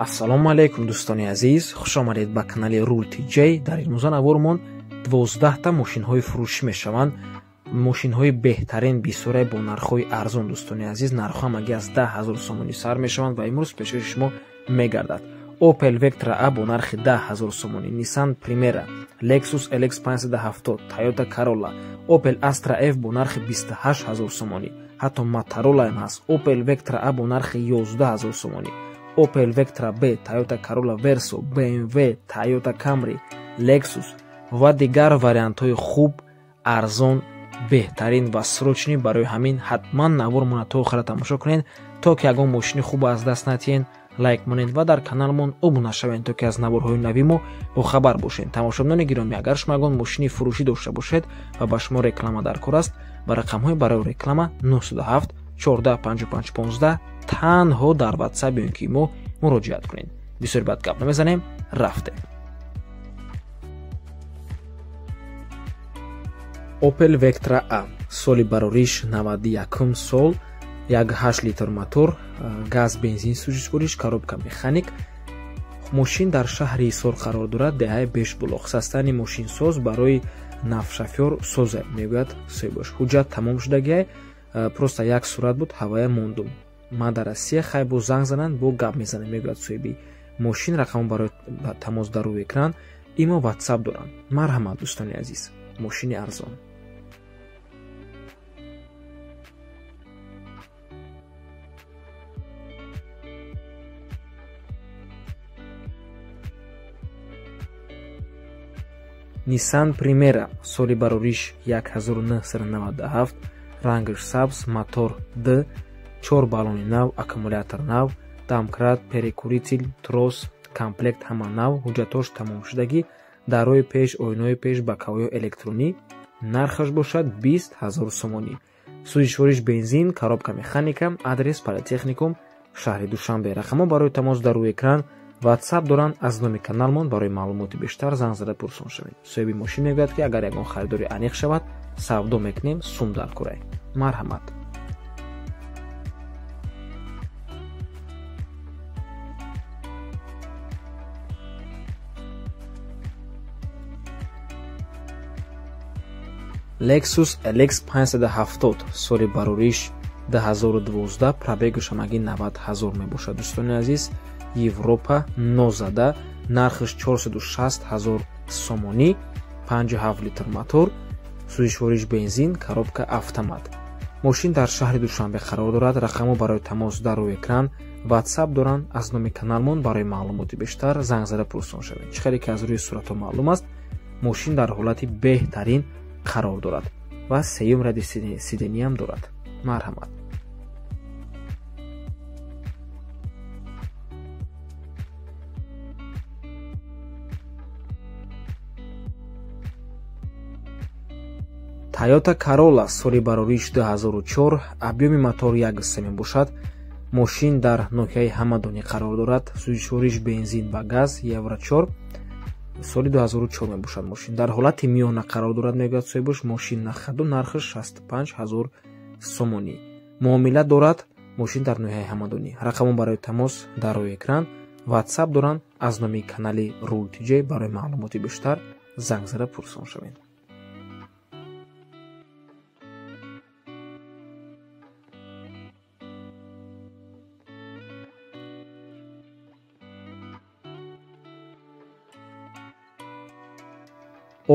ассалому алайкум дӯстони азиз, хушомадед ба канали Rule TJ. дар ин мӯза навормон 12та мошинҳои фурӯшӣ мешаванд. мошинҳои беҳтарин, бисёре бо нархҳои арзон. дӯстони азиз, нархҳо ҳамагӣ аз 10,000 сомонӣ сар мешаванд ва имрӯз пешкаши шумо мегардад. Opel Vectra A бо нархи 10,000 сомонӣ, Nissan Primera, Lexus LX 570, Toyota Corolla, Opel Astra F бо нархи 28,000 сомонӣ, ҳатто Motorola ҳам ҳаст. Opel Vectra A бо нархи 11,000 сомонӣ, Opel Vectra B, Toyota Corolla Verso, BMW, Toyota Camry, Lexus ва дигар вариантҳои хуб, арзон, беҳтарин ва срочнӣ. барои ҳамин ҳатман навормона то охира тамошо кунед, то ки ягон мошини хуб аз даст натиҳен. лайк монед ва дар каналмон обуна шавед, то ки аз наворҳои нави мо бохабар бошед. тамошобинони гиромӣ, агар шумо ягон мошини фурӯшӣ дошта бошед ва ба шумо реклама дар кор аст, ба рақамҳои барои реклама 907 14 55 15 танҳо дар WhatsApp ё ки мо муроҷиат кунед. бисёр бад гап намезанем, рафтем. Opel Vectra A, соли барориш 91 сол, 1.8 литр мотор, газ бензин сӯзишвориш, коробка механик. мошин дар шаҳри Ҳисор қарор дорад. деҳаи Бешбулоқ. састани мошинсоз барои навшафёр созе мегӯяд соҳибаш. ҳуҷҷат тамом шудагиай, просто як сурат буд, ҳавая мондум. ман дар Россия, хай бо занг зананд, бо гап мезанем, мегӯяд соҳиби мошин. рақамон барои тамос дар рӯи экран. имо WhatsApp доранд. марҳамат дӯстони азиз, мошини арзон. Nissan Primera, соли барориш 1997, рангаш сабз, мотор D, 4 баллони нав, аккумулятор нав, дамкрат, перекуритил, трос, комплект ҳама нав, ҳуҷҷатош тамом шудагӣ, дарои пеш, оинои пеш, бакавои электронӣ. нархаш бошад 20,000 сомонӣ. сӯзишвориш бензин, коробка механика. адрес политехникум, шаҳри Душанбе. рақамҳо барои тамос дар рӯи экран. WhatsApp доранд. аз номи каналмон барои маълумоти бештар занг зада пурсон шавед. соҳиби мошин мегӯяд ки агар ягон харидори аниқ шавад, савдо мекунем, сум дар курай. марҳамат. Lexus LX 570, соли барориш 2012, пробегаш ҳамагӣ 90,000 мебошад. дӯстони азиз, Европа, нозада, нархаш 460,000 сомонӣ, 57 литр мотор, сӯзишвориш бензин, коробка автомат. мошин дар шаҳри Душанбе қарор дорад. рақамҳо барои тамос дар рӯи экран. WhatsApp доранд. аз номи каналмон барои маълумоти бештар занг зада пурсон шавед. чӣ қадре ки аз рӯи суратҳо маълум аст, мошин дар ҳолати беҳтарин қарор дорад ва сеюм ради сидениям дорад. марҳамат. Toyota Corolla, соли барориш 2004, объёми мотор 1.3 мебошад. мошин дар ноҳияи Ҳамадонӣ қарор дорад. сӯзишвориш бензин ва газ, Евро 4, соли 2004 мебошад. мошин дар ҳолати миёна қарор дорад, мегӯяд соҳибаш. мошин нахаду нархаш 65,000 сомонӣ. муомила дорад. мошин дар ноҳияи Ҳамадонӣ. рақамон барои тамос дар рӯи экран. WhatsApp доранд. аз номи канали Rule TJ барои маълумоти бештар занг зада пурсон шавед.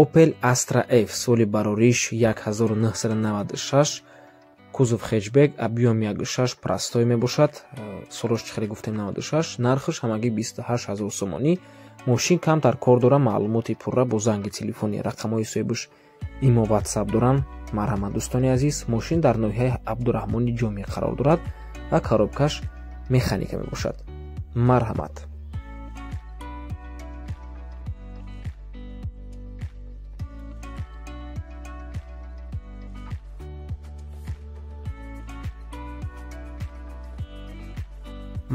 Opel Astra F, соли барориш 1996, кузов хеҷбек, объём 1.6 простой мебошад. солош чӣ хеле гуфтем 96, нархаш ҳамагӣ 28,000 сомонӣ. мошин камтар кор дора. маълумоти пурра бо занги телефони. рақамҳои соҳибаш имо WhatsApp доранд. марҳамат дӯстони азиз, мошин дар ноҳияи Абдурахмони Ҷомӣ қарор дорад ва коробкаш механика мебошад. марҳамат.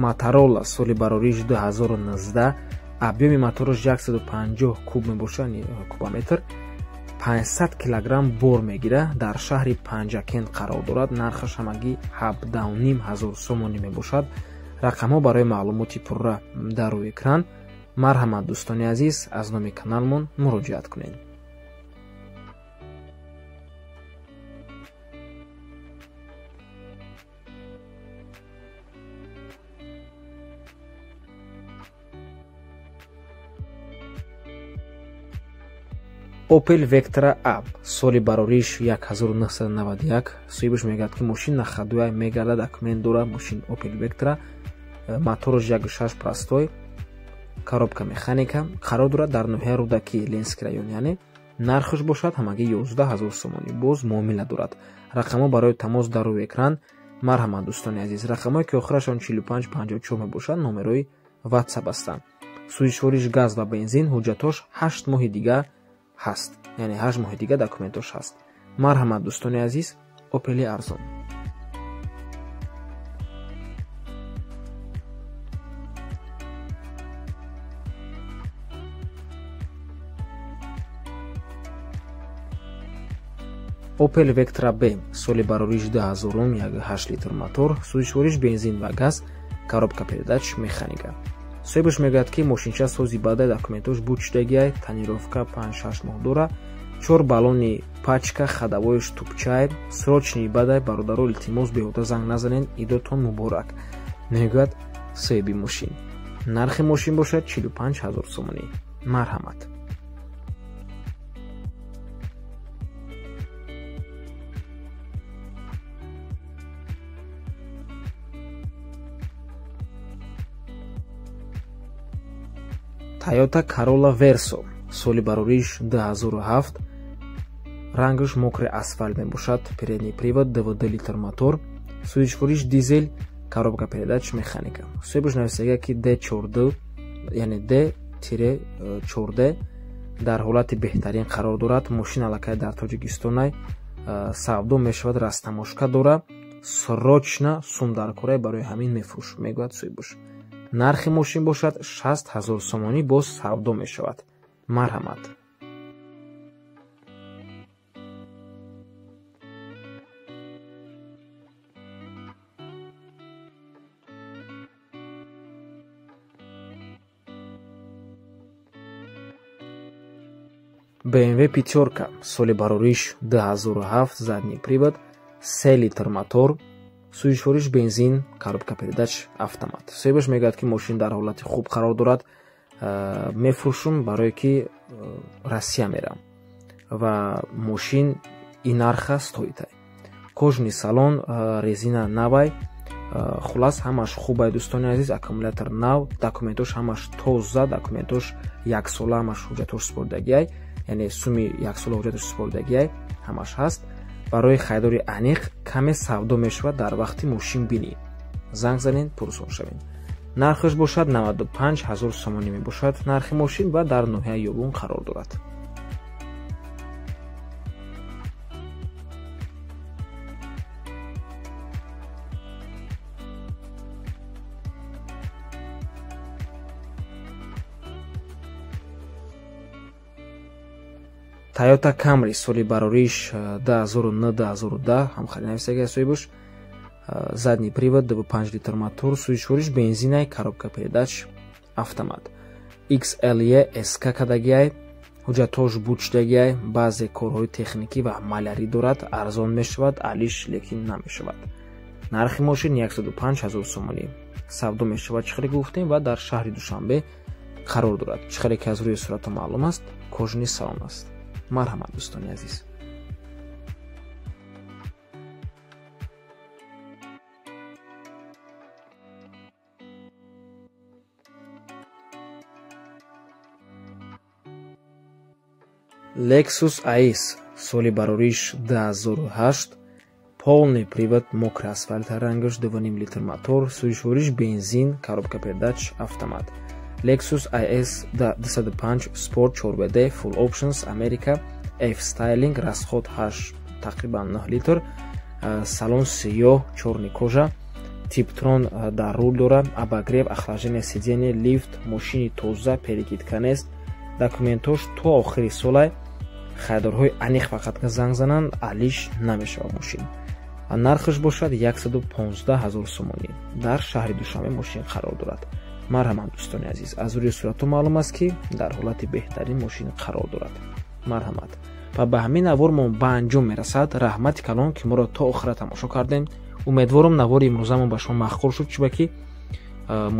Motorola, соли барориш 2019, объёми мотораш 150 куб мебошад, кубометр, 500 килограмм бор мегирад. дар шаҳри Панҷакент қарор дорад. нархаш ҳамагӣ 17,500 сомонӣ мебошад. рақамҳо барои маълумоти пурра дар рӯи экран. марҳамат дӯстони азиз, аз номи каналмон муроҷиат кунед. Opel Vectra Ab соли барориш 1991. соҳибаш мегӯяд ки мошин нахадуя мегардад, документ дорад. мошин Opel Vectra, мотораш 1.6 простой, коробка механика, қарор дорад дар ноҳияи Рудаки Ленский район, яъне нархаш бошад ҳамагӣ 11000 сомонӣ. боз муомила дорад. рақамҳо барои тамос дар рӯи экран. марҳамат дӯстони азиз, рақамҳое ки охирашон 4554 мебошад номерои WhatsApp ҳастанд. сӯишвориш газ ва бензин, ҳуҷҷатош 8 моҳи дига ҳаст, яъне 8 моҳи дига документош ҳаст. марҳамат дӯстони азиз, Opel арзон. Opel Vectra B соли барориш 2000, 1.8 литр мотор, сӯишвориш бензин ва газ, коробка передач механика. соҳибаш мегӯяд ки мошинча сози баъда документош буд шудагиай, тонировка 5-6 моҳ дора, 4 баллони пачка, ходовоиш тупчай, срочни бадай. бародаро илтимос беҳуда занг назанед, идотон муборак, мегӯяд соҳиби мошин. нархи мошин бошад 45000 сомонӣ. марҳамат. Toyota Corolla Verso соли барориш 2007, рангаш мокри асфальт мебошад, передний привод, 2 литр мотор, сӯишвориш дизел, коробка передач механика. соҳибаш нависага ки D14, яъне D-14 дар ҳолати беҳтарин қарор дорад. мошин аллакай дар Тоҷикистонай савдо мешавад, растамошка дора, срочна сум дар кораи барои ҳамин мефурӯшад, мегӯяд соҳибаш. нархи мошин бошад 60000 сомонӣ, боз савдо мешавад. марҳамат. BMW Пятерка соли барориш 2007, задний привод, 3 литр мотор, сӯишвориш бензин, коробка передач автомат. соҳибаш мегӯяд ки мошин дар ҳолати хуб қарор дорад, мефурӯшам барое ки Россия мерам ва мошин ин нарх аст тоитай. кожни салон, резина навай, хулас ҳамаш хубай дӯстони азиз. аккумулятор нав, документош ҳамаш тоза, документош яксола, ҳамаш ҳуҷҷатош супордагиай, яъне суми яксола ҳуҷҷатош супордагиай ҳамаш ҳаст. барои хайдори аниқ каме савдо мешавад, дар вақти мошин бинӣ занг занед, пурсон шавед. нархаш бошад 95000 сомонӣ мебошад. нархи мошин ва дар ноҳияи ёбон қарор дорад. Toyota Camry соли барориш 2009-2010, ҳамхари нависаги соҳибаш, задний привод, 2.5 литр мотор, сӯишвориш бензинай, коробка передач автомат. XLE SK кадагиай, ҳуҷҷатош буд шудагиай, баъзе корҳои техникӣ ва малярӣ дорад, арзон мешавад, алиш лекин намешавад. нархи мошин 105000 сомонӣ савдо мешавад, чихеле гуфтем, ва дар шаҳри Душанбе қарор дорад. чихеле ки аз рӯи сурато маълум аст, кожни салон аст. марҳамат дӯстони азиз. Lexus IS соли барориш 2008, полный привод, мокрый асфальт, рангаш 2.5 литр мотор, сӯишвориш бензин, коробка передач автомат. Lexus IS 205 Sport 4WD Full Options America F-Styling, расход тақрибан 9 литр, салон сиёҳ, чорни кожа, типтron дар рул дора, обогрев, охлаждение сидения, лифт, мошини тоза, перекидка нест, документош то охири солай. хайдорҳои аниқ фақат занг зананд, алиш намешавад мошин. нархш бошад 115,000 сомонӣ. дар шаҳри Душанбе мошин қарор дорад. марҳамат дӯстони азиз, аз рӯи сурато маълум аст ки дар ҳолати беҳтарин мошин қарор дорад. марҳамат. ва ба ҳамин навормон ба анҷом мерасад. раҳмати калон ки моро то охира тамошо кардем. умедворам навори имрӯзамон ба шумо махқул шуд, чунки ки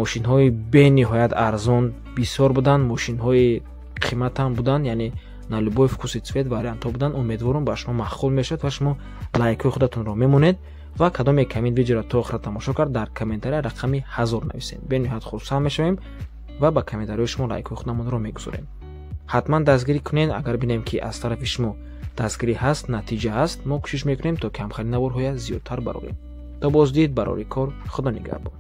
мошинҳои бениҳоят арзон бисёр буданд, мошинҳои қиматам буданд, яъне на любой вкус и цвет вариантҳо буданд. умедворам ба шумо махқул мешавад ва шумо лайкҳои худатонро мемонед ва кадоме камин видеоро то охира тамошо кард дар комментария рақами 1000 нависед. бениҳоят хурсанд мешавем ва ба комментариҳои шумо лайкҳои худамонро мегузорем. ҳатман дастгирӣ кунед. агар бинем ки аз тарафи шумо дастгирӣ ҳаст, натиҷа ҳаст, мо кӯшиш мекунем то камхари наворҳоя зиёдтар барорем. то боздид барори кор. худо нигаҳбон.